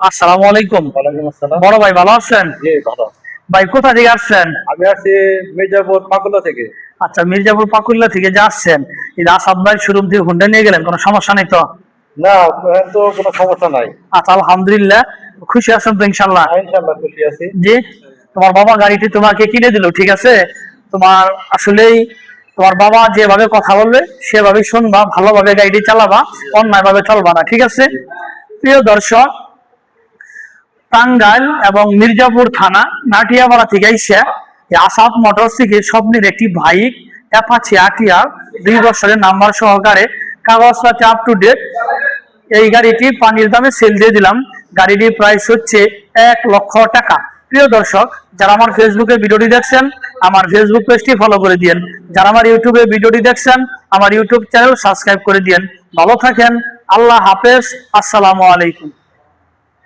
আসসালামু আলাইকুম। ওয়ালাইকুম আসসালাম। বড় ভাই ভালো আছেন? জি ভালো। ভাই কোথা থেকে আসছেন? আমি আছি মির্জাপুর পাকুলা থেকে। আচ্ছা, মির্জাপুর পাকুল্লা থেকে যাচ্ছেন, এই আসাদ ভাই শোরুম থেকে হুন্ডা নিয়ে গেলেন, কোনো সমস্যা নেই তো? না, এখন তো কোনো সমস্যা নাই। আচ্ছা, আলহামদুলিল্লাহ। খুশি আছেন তো ইনশাল্লাহ? ইনশাআল্লাহ খুশি আছি। জি। তোমার বাবা গাড়িটি তোমাকে কিনে দিল, ঠিক আছে? তোমার আসলেই তোমার বাবা যেভাবে কথা বলবে সেভাবেই শুনবা, ভালোভাবে গাড়িটি চালাবা, অন্যায় ভাবে চলবা না, ঠিক আছে? প্রিয় দর্শক, টাঙ্গাইল এবং মির্জাপুর থানা নাটিয়াপাড়া থেকে আইসা আসাদ মোটরস থেকে স্বপ্নের একটি বাইক অ্যাপাচি আটিয়ার 2 বছরের নাম্বার সহকারে কাগজপাতি আপ টু ডেট এই গাড়িটি পানির দামে সেল দিয়ে দিলাম। গাড়িটির প্রাইস হচ্ছে 1,00,000 টাকা। প্রিয় দর্শক, যারা আমার ফেসবুকে ভিডিওটি দেখছেন আমার ফেসবুক পেজটি ফলো করে দিয়েন, যারা আমার ইউটিউবে ভিডিওটি দেখছেন আমার ইউটিউব চ্যানেল সাবস্ক্রাইব করে দিয়েন। ভালো থাকেন, আল্লাহ হাফেজ, আসসালামু আলাইকুম।